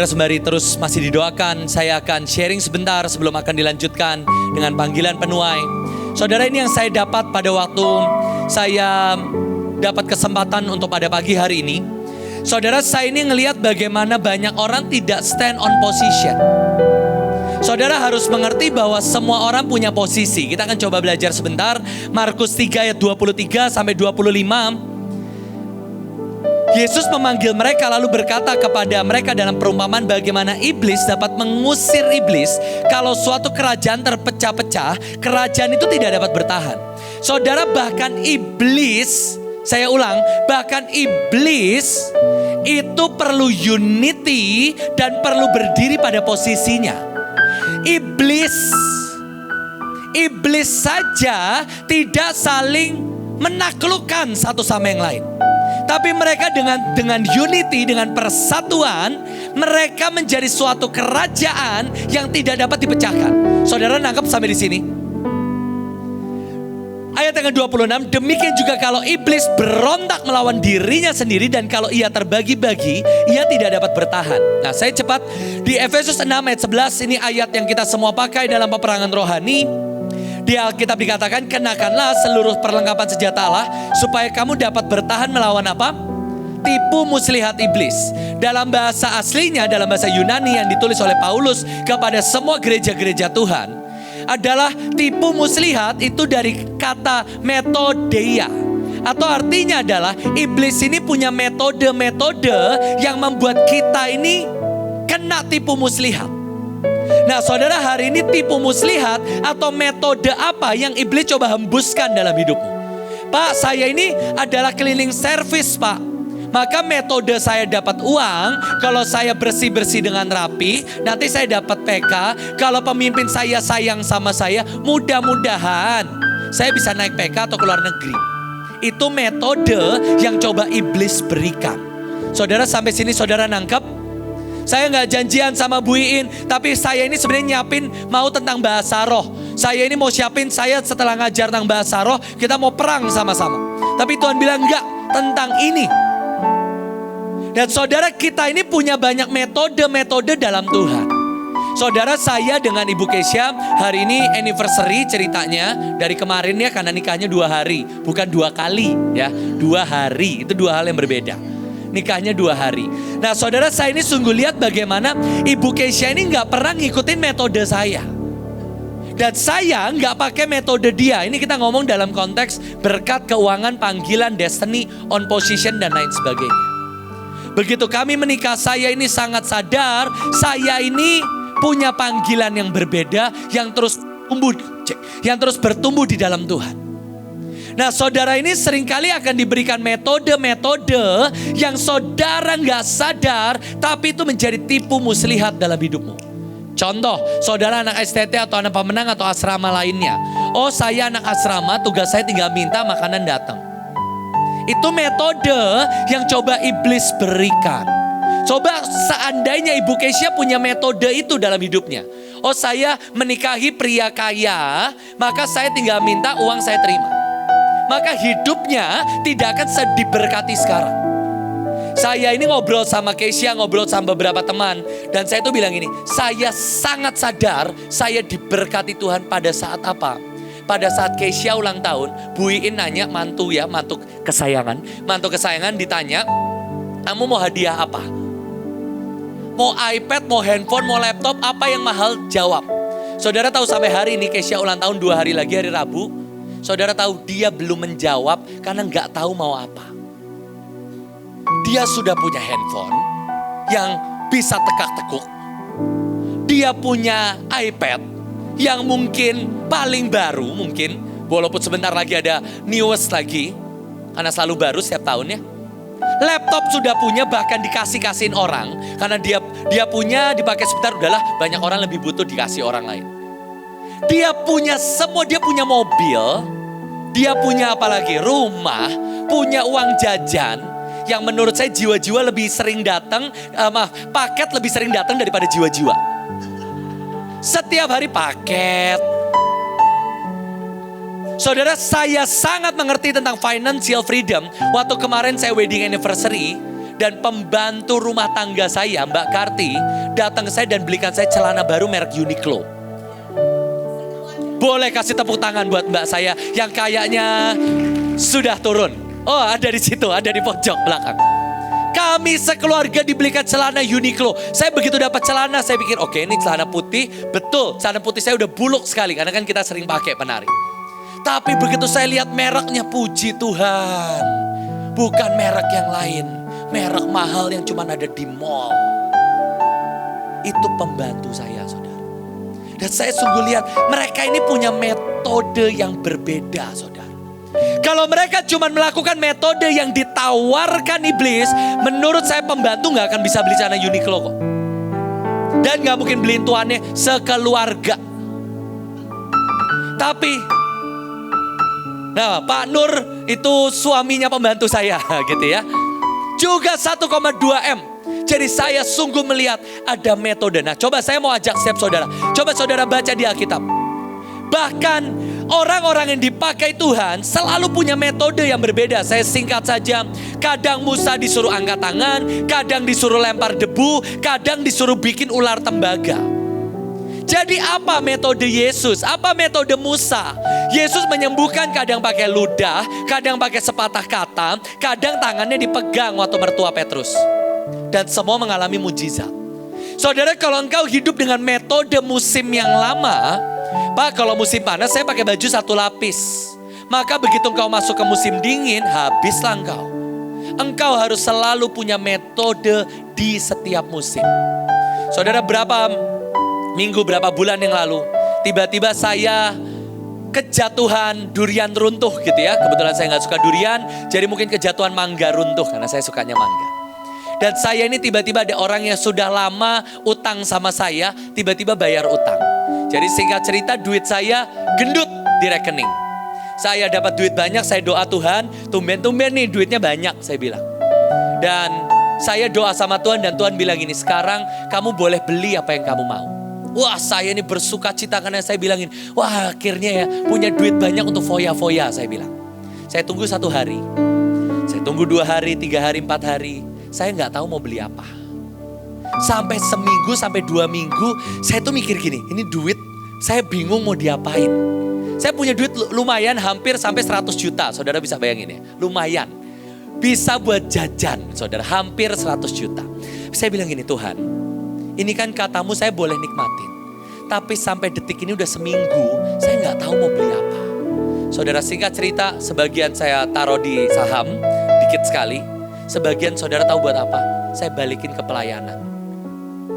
Sembari terus masih didoakan, saya akan sharing sebentar sebelum akan dilanjutkan dengan panggilan penuai. Saudara, ini yang saya dapat pada waktu saya dapat kesempatan untuk pada pagi hari ini. Saudara, saya ini ngelihat bagaimana banyak orang tidak stand on position. Saudara harus mengerti bahwa semua orang punya posisi. Kita akan coba belajar sebentar. Markus 3 ayat 23 sampai 25. Yesus memanggil mereka lalu berkata kepada mereka dalam perumpamaan bagaimana iblis dapat mengusir iblis. Kalau suatu kerajaan terpecah-pecah, kerajaan itu tidak dapat bertahan. Saudara, bahkan iblis, saya ulang, bahkan iblis itu perlu unity dan perlu berdiri pada posisinya. Iblis saja tidak saling menaklukkan satu sama yang lain. Tapi mereka dengan unity, dengan persatuan, mereka menjadi suatu kerajaan yang tidak dapat dipecahkan. Saudara nangkep sampai di sini? Ayat yang ke-26, demikian juga kalau iblis berontak melawan dirinya sendiri dan kalau ia terbagi-bagi, ia tidak dapat bertahan. Nah, saya cepat di Efesus 6 ayat 11, ini ayat yang kita semua pakai dalam peperangan rohani. Di Alkitab dikatakan, kenakanlah seluruh perlengkapan senjata Allah supaya kamu dapat bertahan melawan apa? Tipu muslihat iblis. Dalam bahasa aslinya, dalam bahasa Yunani yang ditulis oleh Paulus kepada semua gereja-gereja Tuhan, adalah tipu muslihat itu dari kata metodeia. Atau artinya adalah iblis ini punya metode-metode yang membuat kita ini kena tipu muslihat. Nah, saudara, hari ini tipu muslihat atau metode apa yang iblis coba hembuskan dalam hidupmu? Pak, saya ini adalah cleaning service, Pak. Maka metode saya dapat uang kalau saya bersih-bersih dengan rapi. Nanti saya dapat PK. Kalau pemimpin saya sayang sama saya, mudah-mudahan saya bisa naik PK atau keluar negeri. Itu metode yang coba iblis berikan. Saudara, sampai sini saudara nangkep? Saya gak janjian sama Bu Iin, tapi saya ini sebenarnya nyiapin mau tentang bahasa roh. Saya ini mau siapin, saya setelah ngajar tentang bahasa roh, kita mau perang sama-sama. Tapi Tuhan bilang enggak, tentang ini. Dan saudara, kita ini punya banyak metode-metode dalam Tuhan. Saudara, saya dengan Ibu Kesia hari ini anniversary ceritanya dari kemarin ya, karena nikahnya 2 hari, bukan 2 kali ya, 2 hari, itu 2 hal yang berbeda. Nikahnya 2 hari. Nah, saudara, saya ini sungguh lihat bagaimana Ibu Kesia ini gak pernah ngikutin metode saya. Dan saya gak pakai metode dia. Ini kita ngomong dalam konteks berkat, keuangan, panggilan, destiny, on position, dan lain sebagainya. Begitu kami menikah, saya ini sangat sadar, saya ini punya panggilan yang berbeda, yang terus bertumbuh di dalam Tuhan. Nah, saudara ini seringkali akan diberikan metode-metode yang saudara gak sadar, tapi itu menjadi tipu muslihat dalam hidupmu. Contoh, saudara anak STT atau anak pemenang atau asrama lainnya. Oh, saya anak asrama, tugas saya tinggal minta makanan datang. Itu metode yang coba iblis berikan. Coba seandainya Ibu Kesia punya metode itu dalam hidupnya. Oh, saya menikahi pria kaya, maka saya tinggal minta, uang saya terima. Maka hidupnya tidak akan diberkati sekarang. Saya ini ngobrol sama Kesia, ngobrol sama beberapa teman. Dan saya tuh bilang ini, saya sangat sadar saya diberkati Tuhan pada saat apa? Pada saat Kesia ulang tahun, Bu Iin nanya, mantu kesayangan ditanya, kamu mau hadiah apa? Mau iPad, mau handphone, mau laptop, apa yang mahal? Jawab. Saudara tahu sampai hari ini Kesia ulang tahun 2 hari lagi, hari Rabu. Saudara tahu dia belum menjawab karena gak tahu mau apa. Dia sudah punya handphone yang bisa tekak-tekuk. Dia punya iPad yang mungkin paling baru mungkin. Walaupun sebentar lagi ada newest lagi. Karena selalu baru setiap tahunnya. Laptop sudah punya, bahkan dikasih-kasihin orang. Karena dia punya, dipakai sebentar, udahlah banyak orang lebih butuh dikasih orang lain. Dia punya semua, dia punya mobil, dia punya apa lagi? Rumah, punya uang jajan yang menurut saya jiwa-jiwa lebih sering datang, paket lebih sering datang daripada jiwa-jiwa. Setiap hari paket. Saudara, saya sangat mengerti tentang financial freedom. Waktu kemarin saya wedding anniversary, Dan pembantu rumah tangga saya, Mbak Karti, datang ke saya dan belikan saya celana baru merek Uniqlo. Boleh kasih tepuk tangan buat mbak saya yang kayaknya sudah turun. Oh, ada di situ, ada di pojok belakang. Kami sekeluarga dibelikan celana Uniqlo. Saya begitu dapat celana, saya pikir oke, ini celana putih. Betul, celana putih saya udah buluk sekali karena kan kita sering pakai penari. Tapi begitu saya lihat mereknya, puji Tuhan, bukan merek yang lain. Merek mahal yang cuma ada di mall. Itu pembantu saya, saudara. Dan saya sungguh lihat mereka ini punya metode yang berbeda, saudara. Kalau mereka cuma melakukan metode yang ditawarkan iblis, menurut saya pembantu gak akan bisa beli celana Uniqlo kok. Dan gak mungkin beliin tuannya sekeluarga. Tapi, nah Pak Nur itu suaminya pembantu saya gitu ya. Juga 1,2 M. Jadi saya sungguh melihat ada metode. Nah coba saya mau ajak setiap saudara. Coba saudara baca di Alkitab. Bahkan orang-orang yang dipakai Tuhan selalu punya metode yang berbeda. Saya singkat saja. Kadang Musa disuruh angkat tangan. Kadang disuruh lempar debu. Kadang disuruh bikin ular tembaga. Jadi apa metode Yesus? Apa metode Musa? Yesus menyembuhkan kadang pakai ludah, kadang pakai sepatah kata, kadang tangannya dipegang waktu mertua Petrus. Dan semua mengalami mujizat. Saudara, kalau engkau hidup dengan metode musim yang lama, Pak, kalau musim panas saya pakai baju 1 lapis. Maka begitu engkau masuk ke musim dingin, habislah engkau. Engkau harus selalu punya metode di setiap musim. Saudara, berapa bulan yang lalu, tiba-tiba saya kejatuhan durian runtuh gitu ya. Kebetulan saya gak suka durian, jadi mungkin kejatuhan mangga runtuh karena saya sukanya mangga. Dan saya ini tiba-tiba ada orang yang sudah lama utang sama saya, tiba-tiba bayar utang. Jadi singkat cerita duit saya gendut di rekening. Saya dapat duit banyak, saya doa Tuhan, tumben-tumben nih duitnya banyak, saya bilang. Dan saya doa sama Tuhan dan Tuhan bilang gini, sekarang kamu boleh beli apa yang kamu mau. Wah, saya ini bersuka cita karena saya bilangin, wah akhirnya ya punya duit banyak untuk foya-foya, saya bilang. Saya tunggu 1 hari, saya tunggu 2 hari, 3 hari, 4 hari. Saya gak tahu mau beli apa. Sampai seminggu, sampai 2 minggu, saya tuh mikir gini, ini duit saya bingung mau diapain. Saya punya duit lumayan hampir sampai 100 juta, saudara bisa bayangin ya, lumayan. Bisa buat jajan, saudara, hampir 100 juta. Saya bilang gini, Tuhan, ini kan katamu saya boleh nikmatin. Tapi sampai detik ini udah seminggu, saya gak tahu mau beli apa. Saudara, singkat cerita, sebagian saya taruh di saham, dikit sekali. Sebagian saudara tahu buat apa? Saya balikin ke pelayanan.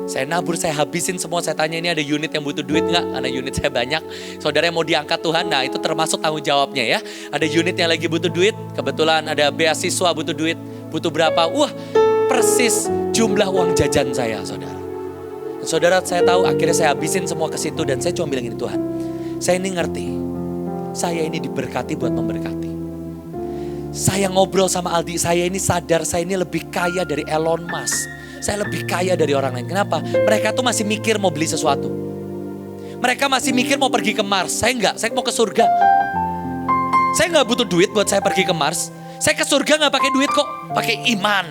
Saya nabur, saya habisin semua. Saya tanya, ini ada unit yang butuh duit gak? Karena unit saya banyak. Saudara yang mau diangkat Tuhan, nah itu termasuk tanggung jawabnya ya. Ada unit yang lagi butuh duit. Kebetulan ada beasiswa butuh duit. Butuh berapa? Wah, persis jumlah uang jajan saya, saudara. Saudara, saya tahu akhirnya saya habisin semua ke situ dan saya cuma bilang ini, Tuhan, saya ini ngerti, saya ini diberkati buat memberkati. Saya ngobrol sama Aldi, saya ini sadar saya ini lebih kaya dari Elon Musk. Saya lebih kaya dari orang lain. Kenapa? Mereka tuh masih mikir mau beli sesuatu. Mereka masih mikir mau pergi ke Mars. Saya enggak, saya mau ke surga. Saya enggak butuh duit buat saya pergi ke Mars. Saya ke surga enggak pakai duit kok, pakai iman.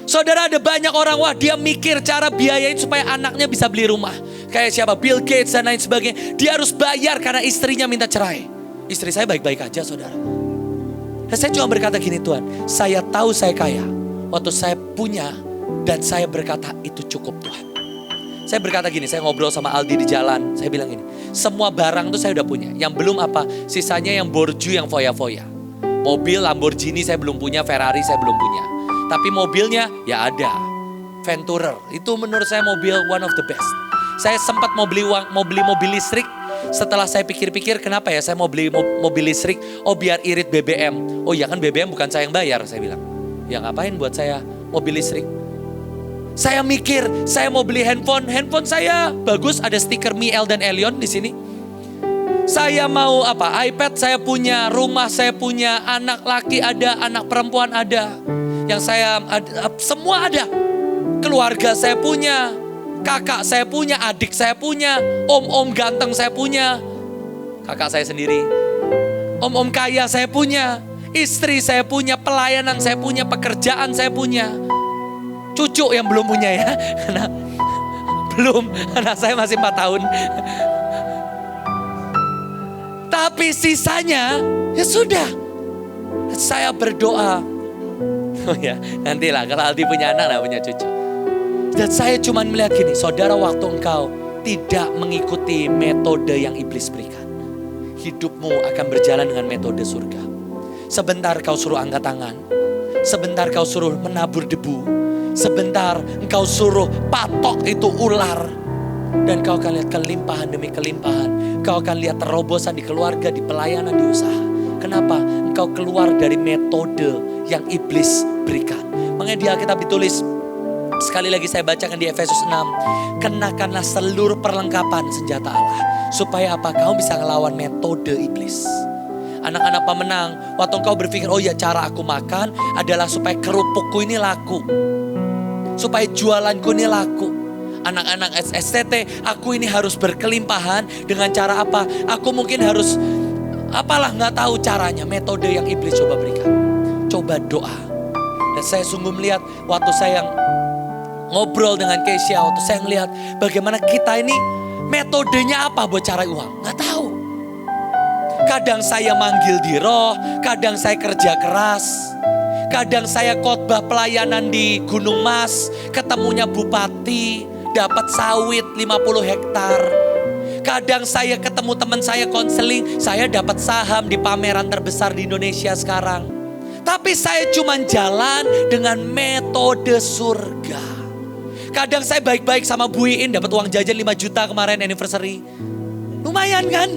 Saudara, ada banyak orang, wah dia mikir cara biayain supaya anaknya bisa beli rumah. Kayak siapa? Bill Gates dan lain sebagainya. Dia harus bayar karena istrinya minta cerai. Istri saya baik-baik aja, saudara. Dan saya cuma berkata gini, Tuhan, saya tahu saya kaya. Waktu saya punya dan saya berkata itu cukup, Tuhan. Saya berkata gini, saya ngobrol sama Aldi di jalan. Saya bilang gini, semua barang tuh saya udah punya. Yang belum apa? Sisanya yang borju, yang foya-foya. Mobil Lamborghini saya belum punya, Ferrari saya belum punya. Tapi mobilnya ya ada, Venturer. Itu menurut saya mobil one of the best. Saya sempat mau beli mobil listrik. Setelah saya pikir-pikir, kenapa ya saya mau beli mobil listrik? Oh biar irit BBM. Oh ya kan BBM bukan saya yang bayar, saya bilang. Ya ngapain buat saya mobil listrik? Saya mikir, saya mau beli handphone saya bagus, ada stiker Mi, El dan Elion di sini. Saya mau apa? iPad saya punya, rumah saya punya, anak laki ada, anak perempuan ada. Yang saya semua ada. Keluarga saya punya, kakak saya punya, adik saya punya, om-om ganteng saya punya, kakak saya sendiri. Om-om kaya saya punya. Istri saya punya, pelayanan saya punya, pekerjaan saya punya. Cucu yang belum punya ya. Karena belum, anak saya masih 4 tahun. Tapi sisanya ya sudah. Saya berdoa. Oh ya, nantilah kalau Aldi punya anak, punya cucu. Dan saya cuma melihat gini, saudara, waktu engkau tidak mengikuti metode yang iblis berikan, hidupmu akan berjalan dengan metode surga. Sebentar kau suruh angkat tangan, sebentar kau suruh menabur debu, sebentar engkau suruh patok itu ular, dan kau akan lihat kelimpahan demi kelimpahan. Kau akan lihat terobosan di keluarga, di pelayanan, di usaha. Kenapa? Engkau keluar dari metode yang iblis berikan. Makanya di Alkitab ditulis, sekali lagi saya bacakan di Efesus 6. Kenakanlah seluruh perlengkapan senjata Allah. Supaya apa? Kamu bisa ngelawan metode iblis. Anak-anak pemenang, waktu engkau berpikir, oh ya cara aku makan adalah supaya kerupukku ini laku. Supaya jualanku ini laku. Anak-anak STT, aku ini harus berkelimpahan dengan cara apa? Aku mungkin harus, apalah gak tahu caranya, metode yang iblis coba berikan. Coba doa. Dan saya sungguh melihat waktu saya ngobrol dengan Keisha, waktu saya melihat bagaimana kita ini metodenya apa buat cari uang. Gak tahu. Kadang saya manggil di roh, kadang saya kerja keras. Kadang saya khotbah pelayanan di Gunung Mas, ketemunya bupati, dapat sawit 50 hektar. Kadang saya ketemu teman saya konseling, saya dapat saham di pameran terbesar di Indonesia sekarang. Tapi saya cuma jalan dengan metode surga. Kadang saya baik-baik sama Bu Iin, dapat uang jajan 5 juta kemarin anniversary. Lumayan kan?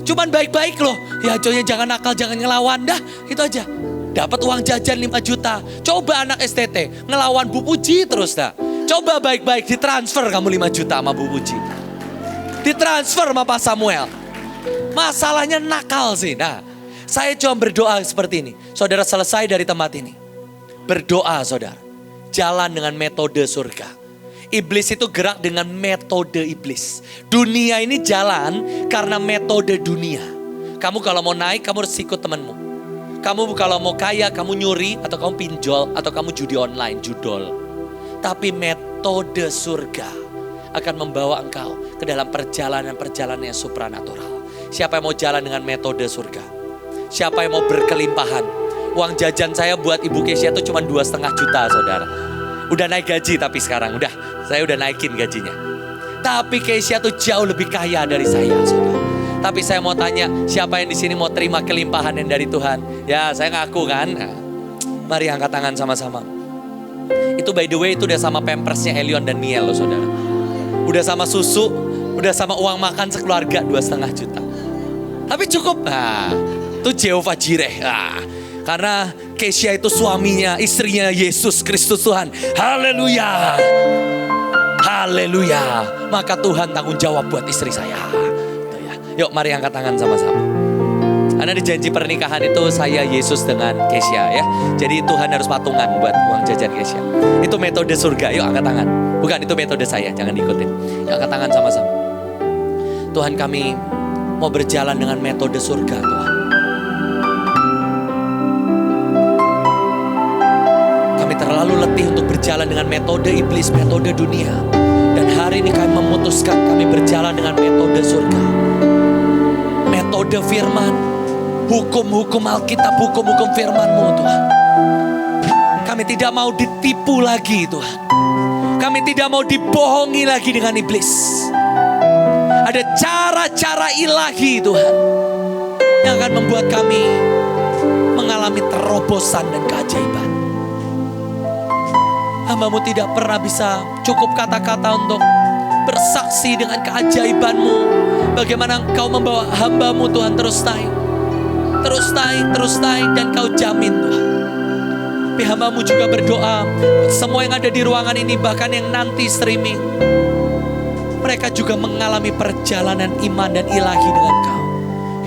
Cuman baik-baik loh. Ya coy, jangan nakal, jangan ngelawan dah, itu aja. Dapat uang jajan 5 juta. Coba anak STT ngelawan Bu Puji terus dah. Coba baik-baik ditransfer kamu 5 juta sama Bu Puji. Ditransfer sama Pak Samuel. Masalahnya nakal sih. Nah, saya cuma berdoa seperti ini. Saudara selesai dari tempat ini. Berdoa saudara. Jalan dengan metode surga. Iblis itu gerak dengan metode iblis. Dunia ini jalan karena metode dunia. Kamu kalau mau naik, kamu harus ikut temanmu. Kamu kalau mau kaya, kamu nyuri, atau kamu pinjol, atau kamu judi online, judol. Tapi metode surga akan membawa engkau ke dalam perjalanan-perjalanan yang supranatural. Siapa yang mau jalan dengan metode surga? Siapa yang mau berkelimpahan? Uang jajan saya buat Ibu Kesia itu cuma 2,5 juta saudara. Udah naik gaji tapi sekarang saya udah naikin gajinya. Tapi Kesia tuh jauh lebih kaya dari saya saudara. Tapi saya mau tanya, siapa yang di sini mau terima kelimpahan yang dari Tuhan? Ya saya ngaku kan. Nah, mari angkat tangan sama-sama. Itu by the way itu udah sama pampersnya Elion dan Miel loh saudara. Udah sama susu, udah sama uang makan sekeluarga 2,5 juta. Tapi cukup. Nah, itu Jehovah Jireh. Nah, karena Kesia itu suaminya, istrinya Yesus Kristus Tuhan. Haleluya. Haleluya. Maka Tuhan tanggung jawab buat istri saya. Yuk mari angkat tangan sama-sama. Karena di janji pernikahan itu saya Yesus dengan Kesia ya. Jadi Tuhan harus patungan buat uang jajan Kesia. Itu metode surga. Yuk angkat tangan. Bukan, itu metode saya, jangan diikutin. Yuk angkat tangan sama-sama. Tuhan, kami mau berjalan dengan metode surga Tuhan. Kami terlalu letih untuk berjalan dengan metode iblis, metode dunia. Dan hari ini kami memutuskan kami berjalan dengan metode surga. Metode firman, hukum-hukum Alkitab, hukum-hukum firman-Mu Tuhan. Kami tidak mau ditipu lagi Tuhan. Kami tidak mau dibohongi lagi dengan iblis. Ada cara-cara ilahi Tuhan yang akan membuat kami mengalami terobosan dan keajaiban. Hamba-Mu tidak pernah bisa cukup kata-kata untuk bersaksi dengan keajaiban-Mu. Bagaimana Engkau membawa hamba-Mu Tuhan terus naik. Terus naik, terus naik, dan Kau jamin Tuhan. Tapi hamba-Mu juga berdoa, semua yang ada di ruangan ini, bahkan yang nanti streaming, mereka juga mengalami perjalanan iman dan ilahi dengan Kau.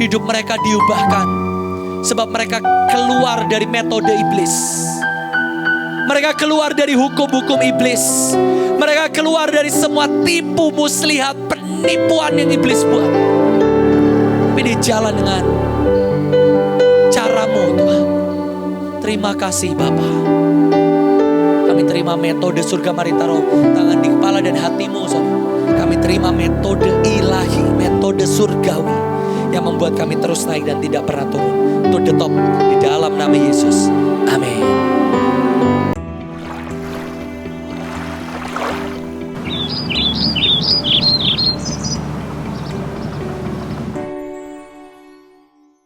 Hidup mereka diubahkan, sebab mereka keluar dari metode iblis. Mereka keluar dari hukum-hukum iblis. Mereka keluar dari semua tipu muslihat, penipuan yang iblis buat. Tapi dia jalan dengan cara-Mu Tuhan. terima kasih Bapa. Kami terima metode surga marita roh, tangan di kepala dan hatimu Saudara. Kami terima metode ilahi, metode surgawi yang membuat kami terus naik dan tidak pernah turun. To the top, di dalam nama Yesus. Amin.